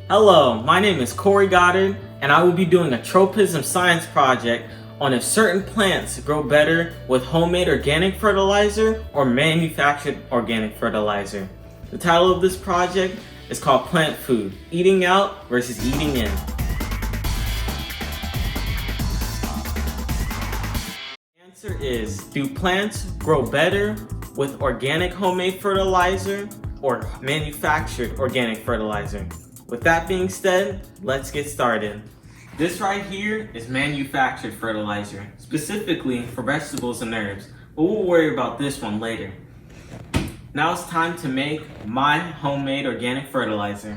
Hello, my name is Corey Goddard, and I will be doing a tropism science project on if certain plants grow better with homemade organic fertilizer or manufactured organic fertilizer. The title of this project is called Plant Food, Eating Out versus Eating In. The answer is, do plants grow better with organic homemade fertilizer or manufactured organic fertilizer? With that being said, let's get started. This right here is manufactured fertilizer, specifically for vegetables and herbs, but we'll worry about this one later. Now it's time to make my homemade organic fertilizer.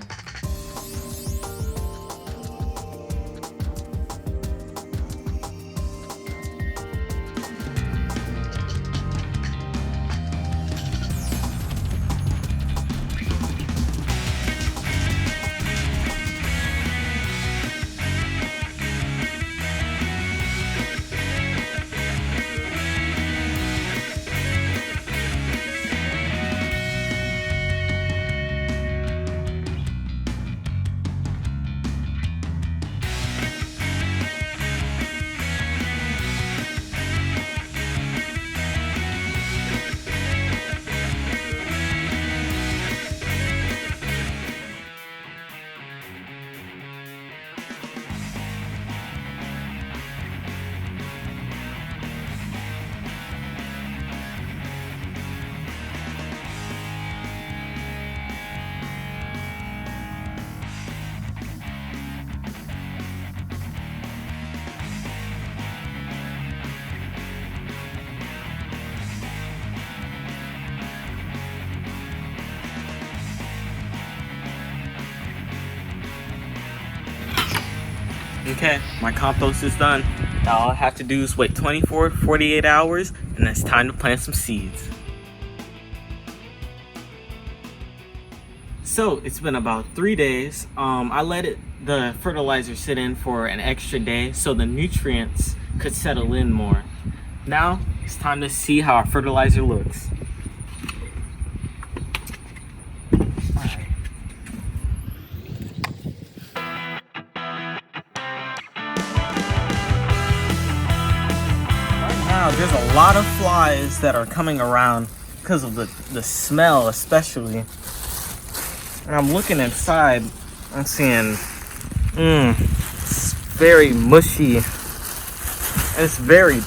Okay, my compost is done. Now all I have to do is wait 24 to 48 hours, and it's time to plant some seeds. So it's been about 3 days. I let the fertilizer sit in for an extra day so the nutrients could settle in more. Now it's time to see how our fertilizer looks. There's a lot of flies that are coming around because of the smell, especially. And I'm looking inside, I'm seeing, it's very mushy. And it's very,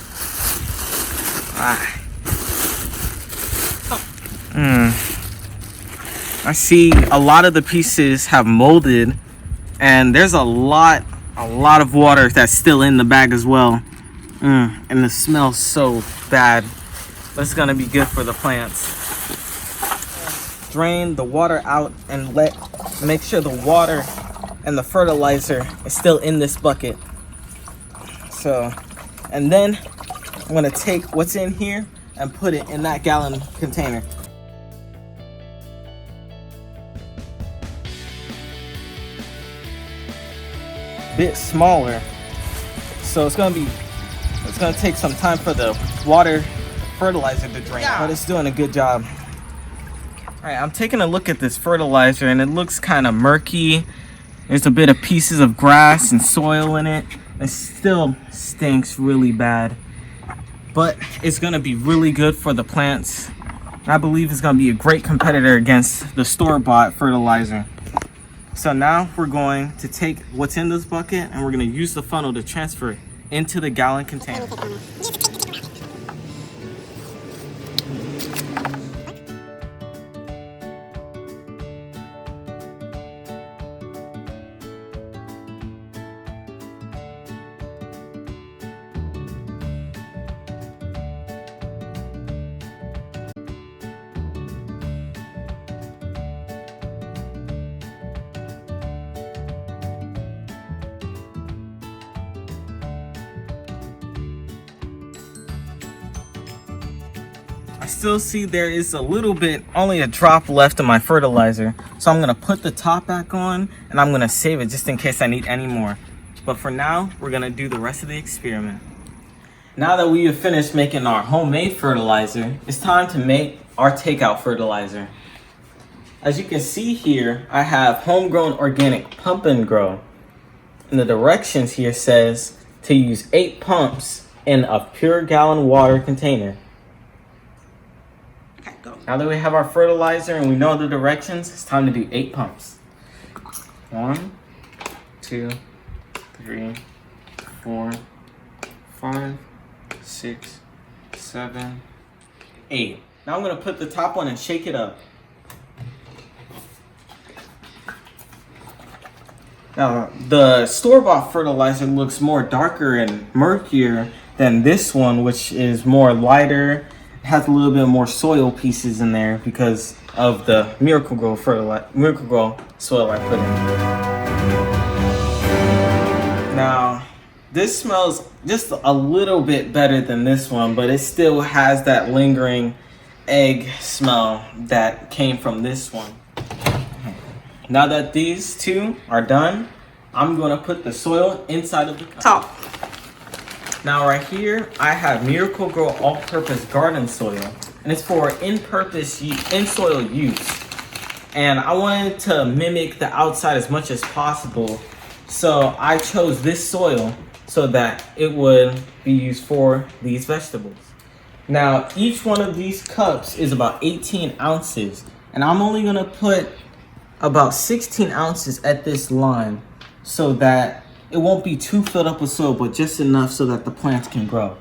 I see a lot of the pieces have molded, and there's a lot of water that's still in the bag as well. And the smells so bad, but it's gonna be good for the plants. Drain the water out and make sure the water and the fertilizer is still in this bucket. So, and then I'm gonna take what's in here and put it in that gallon container. Bit smaller, so it's gonna take some time for the water fertilizer to drain, but it's doing a good job. All right, I'm taking a look at this fertilizer and it looks kind of murky. There's a bit of pieces of grass and soil in it. It still stinks really bad, but it's gonna be really good for the plants. I believe it's gonna be a great competitor against the store-bought fertilizer. So now we're going to take what's in this bucket and we're gonna use the funnel to transfer it into the gallon container. I still see there is a little bit, only a drop left of my fertilizer. So I'm gonna put the top back on and I'm gonna save it just in case I need any more. But for now, we're gonna do the rest of the experiment. Now that we have finished making our homemade fertilizer, it's time to make our takeout fertilizer. As you can see here, I have homegrown organic pump and grow. And the directions here says to use 8 pumps in a pure gallon water container. Okay, go. Now that we have our fertilizer and we know the directions, it's time to do 8 pumps. 1, 2, 3, 4, 5, 6, 7, 8. Now I'm gonna put the top one and shake it up. Now, the store-bought fertilizer looks more darker and murkier than this one, which is more lighter. It has a little bit more soil pieces in there because of the Miracle-Gro soil I put in. Now, this smells just a little bit better than this one, but it still has that lingering egg smell that came from this one. Now that these two are done, I'm going to put the soil inside of the cup. Top. Now right here, I have Miracle-Gro all-purpose garden soil, and it's for in-soil use. And I wanted to mimic the outside as much as possible, so I chose this soil so that it would be used for these vegetables. Now, each one of these cups is about 18 ounces, and I'm only going to put about 16 ounces at this line so that it won't be too filled up with soil, but just enough so that the plants can grow.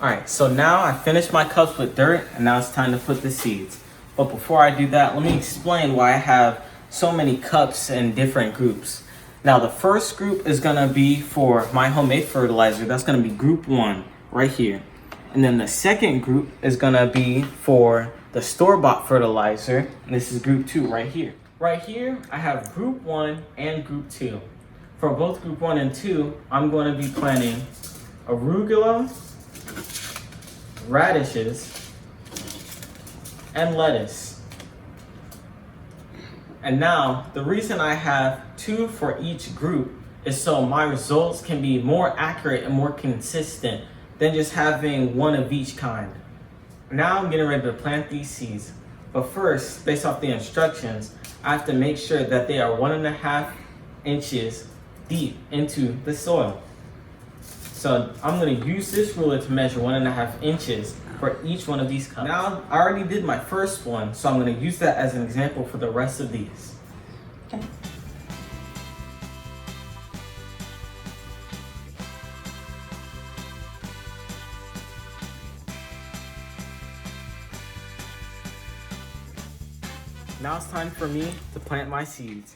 Alright, so now I finished my cups with dirt, and now it's time to put the seeds. But before I do that, let me explain why I have so many cups in different groups. Now the first group is gonna be for my homemade fertilizer. That's gonna be group 1 right here. And then the second group is gonna be for the store-bought fertilizer. And this is group 2 right here. Right here, I have group 1 and group 2. For both group 1 and 2, I'm gonna be planting arugula, radishes, and lettuce. And now, the reason I have 2 for each group is so my results can be more accurate and more consistent than just having 1 of each kind. Now I'm getting ready to plant these seeds. But first, based off the instructions, I have to make sure that they are 1.5 inches deep into the soil. So I'm gonna use this ruler to measure 1.5 inches for each one of these cups. Now, I already did my first one, so I'm gonna use that as an example for the rest of these. Okay. Now it's time for me to plant my seeds.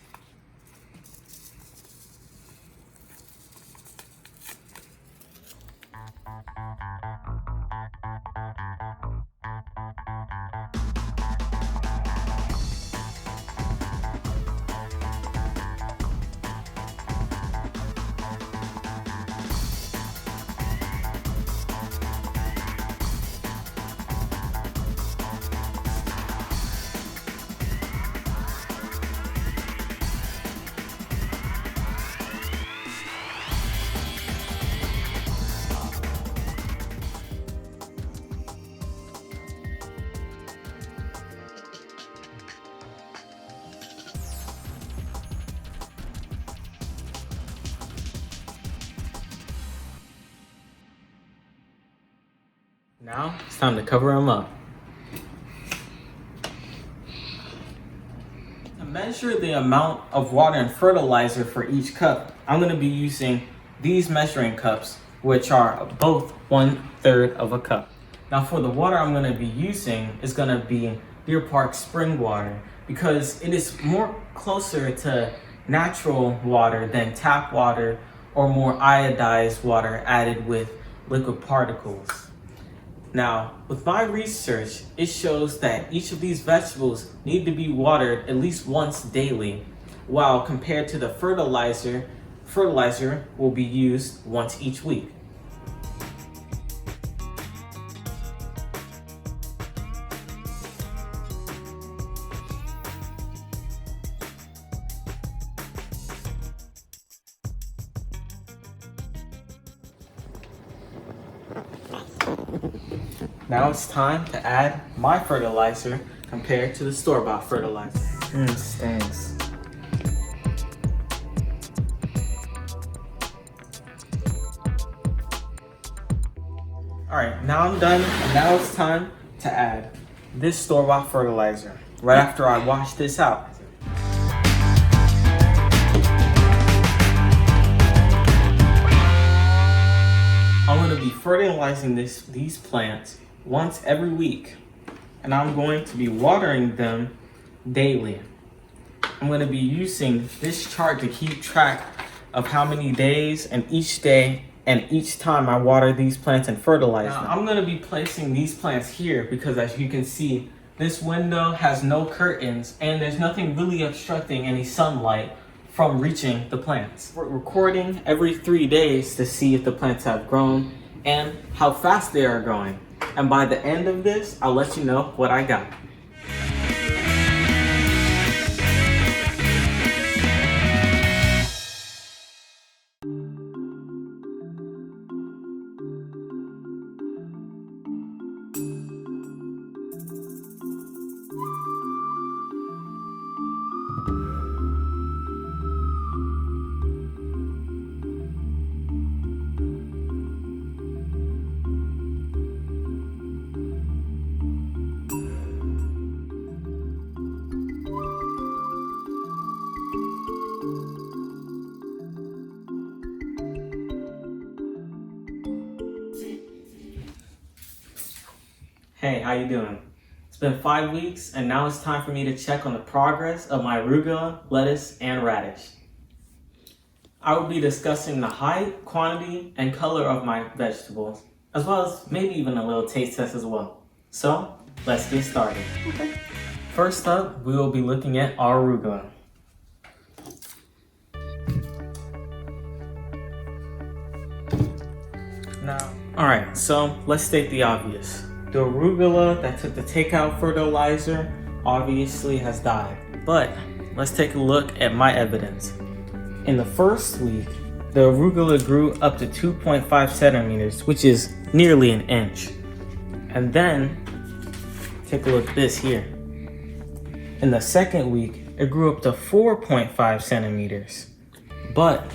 Now it's time to cover them up. To measure the amount of water and fertilizer for each cup, I'm going to be using these measuring cups, which are both 1/3 of a cup. Now for the water I'm going to be using is going to be Deer Park spring water because it is more closer to natural water than tap water or more iodized water added with liquid particles. Now, with my research, it shows that each of these vegetables need to be watered at least once daily, while compared to the fertilizer will be used once each week. Now it's time to add my fertilizer compared to the store-bought fertilizer. Stinks. Alright, now I'm done, and now it's time to add this store-bought fertilizer right after I wash this out. I'm going to be fertilizing these plants once every week, and I'm going to be watering them daily. I'm going to be using this chart to keep track of how many days and each day and each time I water these plants and fertilize them. I'm going to be placing these plants here because, as you can see, this window has no curtains and there's nothing really obstructing any sunlight from reaching the plants. We're recording every 3 days to see if the plants have grown and how fast they are growing. And by the end of this, I'll let you know what I got. Hey, how you doing? It's been 5 weeks and now it's time for me to check on the progress of my arugula, lettuce, and radish. I will be discussing the height, quantity, and color of my vegetables, as well as maybe even a little taste test as well. So, let's get started. Okay. First up, we will be looking at our arugula. Alright, so let's state the obvious. The arugula that took the takeout fertilizer obviously has died. But let's take a look at my evidence. In the first week, the arugula grew up to 2.5 centimeters, which is nearly an inch. And then, take a look at this here. In the second week, it grew up to 4.5 centimeters. But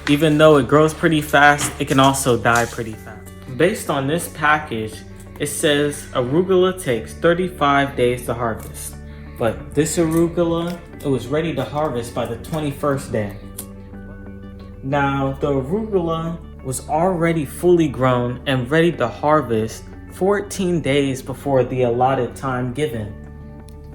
even though it grows pretty fast, it can also die pretty fast. Based on this package, it says arugula takes 35 days to harvest. But this arugula, it was ready to harvest by the 21st day. Now, the arugula was already fully grown and ready to harvest 14 days before the allotted time given.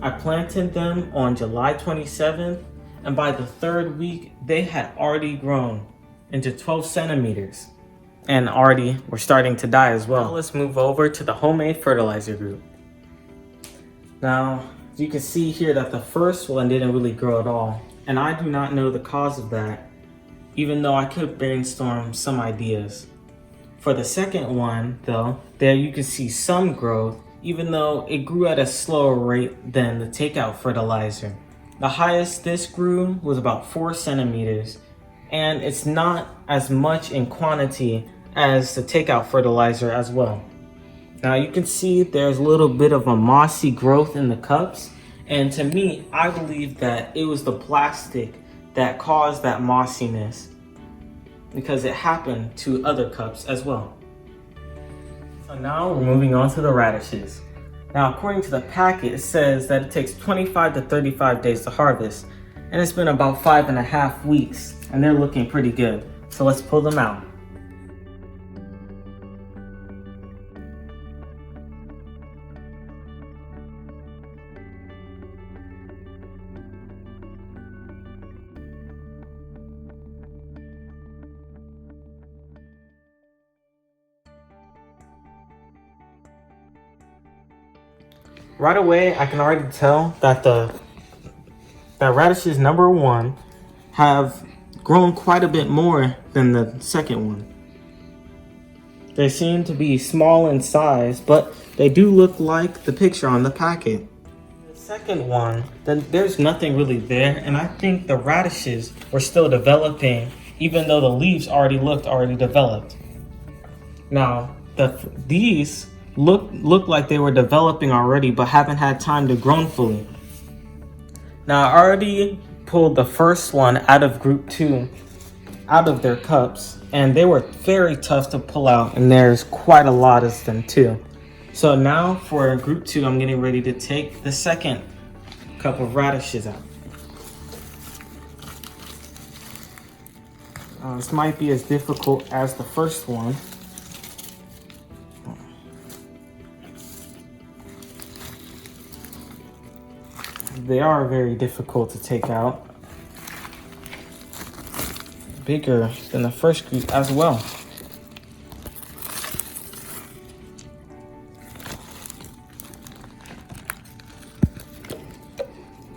I planted them on July 27th, and by the third week, they had already grown into 12 centimeters. And already were starting to die as well. Now let's move over to the homemade fertilizer group. Now, you can see here that the first one didn't really grow at all. And I do not know the cause of that, even though I could brainstorm some ideas. For the second one, though, there you can see some growth, even though it grew at a slower rate than the takeout fertilizer. The highest this grew was about 4 centimeters, and it's not as much in quantity as the takeout fertilizer as well. Now you can see there's a little bit of a mossy growth in the cups, and to me, I believe that it was the plastic that caused that mossiness, because it happened to other cups as well. So now we're moving on to the radishes. Now according to the packet, it says that it takes 25 to 35 days to harvest, and it's been about 5.5 weeks, and they're looking pretty good. So let's pull them out. Right away, I can already tell that that radishes number 1 have grown quite a bit more than the second one. They seem to be small in size, but they do look like the picture on the packet. The second one, then there's nothing really there, and I think the radishes were still developing, even though the leaves already looked developed. Now, these look like they were developing already, but haven't had time to grow fully. Now I already pulled the first one out of group 2, out of their cups, and they were very tough to pull out, and there's quite a lot of them too. So now for group 2, I'm getting ready to take the second cup of radishes out. This might be as difficult as the first one. They are very difficult to take out. Bigger than the first group as well.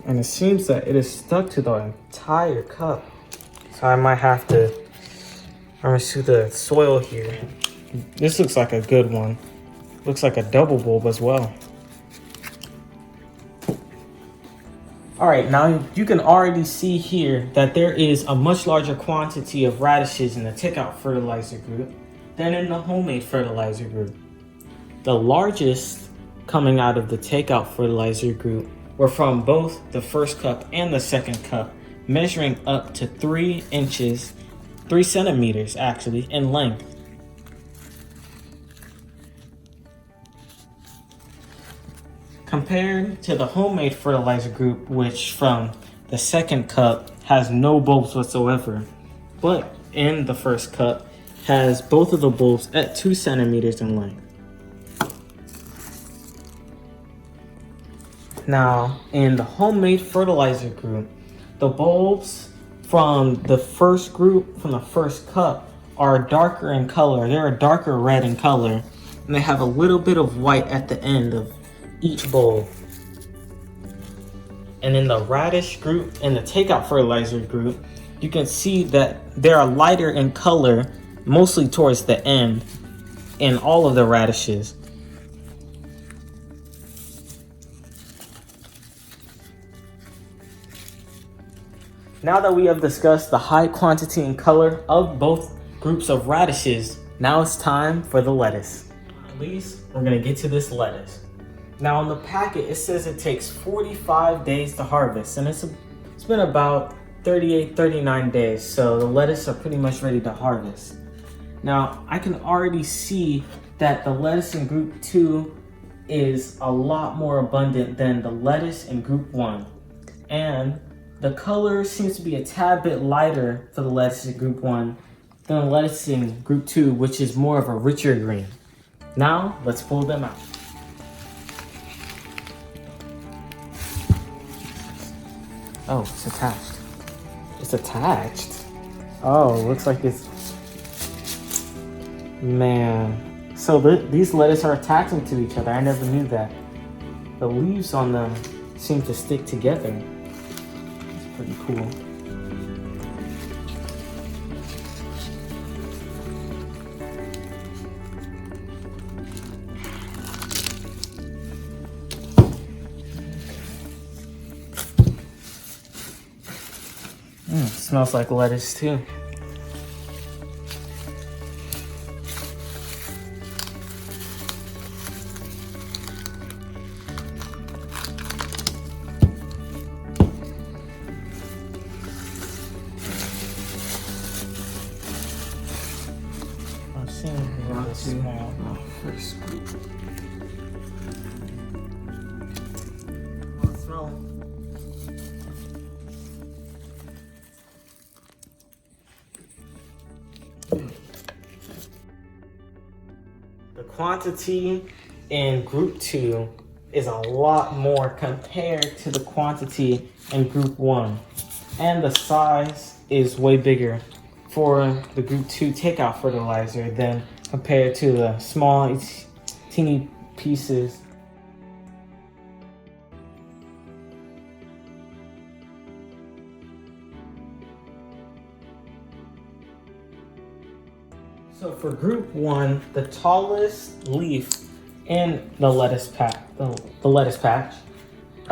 And it seems that it is stuck to the entire cup. So I might have to rummage through the soil here. This looks like a good one. Looks like a double bulb as well. All right, now you can already see here that there is a much larger quantity of radishes in the takeout fertilizer group than in the homemade fertilizer group. The largest coming out of the takeout fertilizer group were from both the first cup and the second cup, measuring up to 3 inches, 3 centimeters actually, in length. Compared to the homemade fertilizer group, which from the second cup has no bulbs whatsoever, but in the first cup has both of the bulbs at 2 centimeters in length. Now, in the homemade fertilizer group, the bulbs from the first group, from the first cup, are darker in color. They're a darker red in color, and they have a little bit of white at the end of each bulb. And in the radish group and the takeout fertilizer group, you can see that they are lighter in color, mostly towards the end, in all of the radishes. Now that we have discussed the high quantity and color of both groups of radishes, now it's time for the lettuce. At least we're gonna get to this lettuce. Now on the packet, it says it takes 45 days to harvest, and it's been about 38, 39 days, so the lettuce are pretty much ready to harvest. Now, I can already see that the lettuce in group 2 is a lot more abundant than the lettuce in group 1. And the color seems to be a tad bit lighter for the lettuce in group 1 than the lettuce in group 2, which is more of a richer green. Now, let's pull them out. Oh, it's attached. It's attached? Oh, looks like it's... Man. So these lettuce are attaching to each other. I never knew that. The leaves on them seem to stick together. It's pretty cool. Smells like lettuce too. I'm seeing one small first group. The quantity in group 2 is a lot more compared to the quantity in group 1. And the size is way bigger for the group 2 takeout fertilizer than compared to the small, teeny pieces. So for group 1, the tallest leaf in the lettuce patch,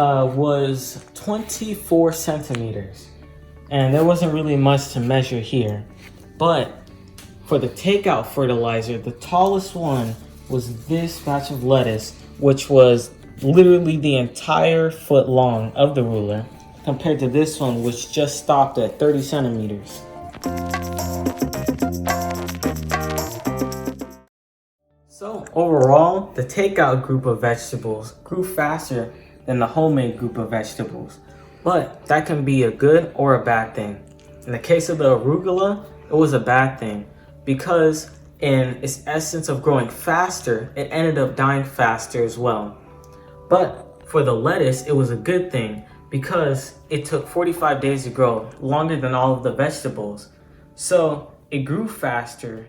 was 24 centimeters. And there wasn't really much to measure here. But For the takeout fertilizer, the tallest one was this batch of lettuce, which was literally the entire foot long of the ruler, compared to this one, which just stopped at 30 centimeters. So overall, the takeout group of vegetables grew faster than the homemade group of vegetables. But that can be a good or a bad thing. In the case of the arugula, it was a bad thing because in its essence of growing faster, it ended up dying faster as well. But for the lettuce, it was a good thing because it took 45 days to grow, longer than all of the vegetables. So it grew faster.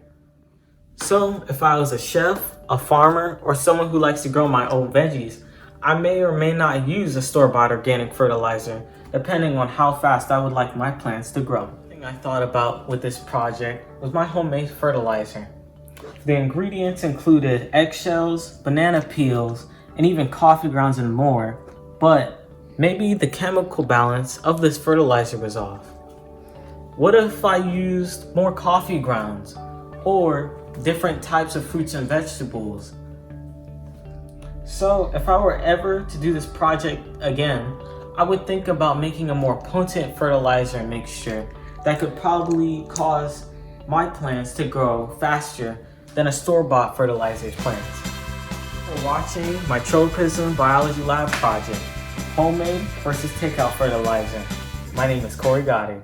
So if I was a chef, a farmer, or someone who likes to grow my own veggies, I may or may not use a store-bought organic fertilizer, depending on how fast I would like my plants to grow. The thing I thought about with this project was my homemade fertilizer. The ingredients included eggshells, banana peels, and even coffee grounds and more, but maybe the chemical balance of this fertilizer was off. What if I used more coffee grounds or different types of fruits and vegetables? So if I were ever to do this project again, I would think about making a more potent fertilizer mixture that could probably cause my plants to grow faster than a store-bought fertilizer plants. For watching my tropism biology lab project, homemade versus takeout fertilizer. My name is Corey Goddard.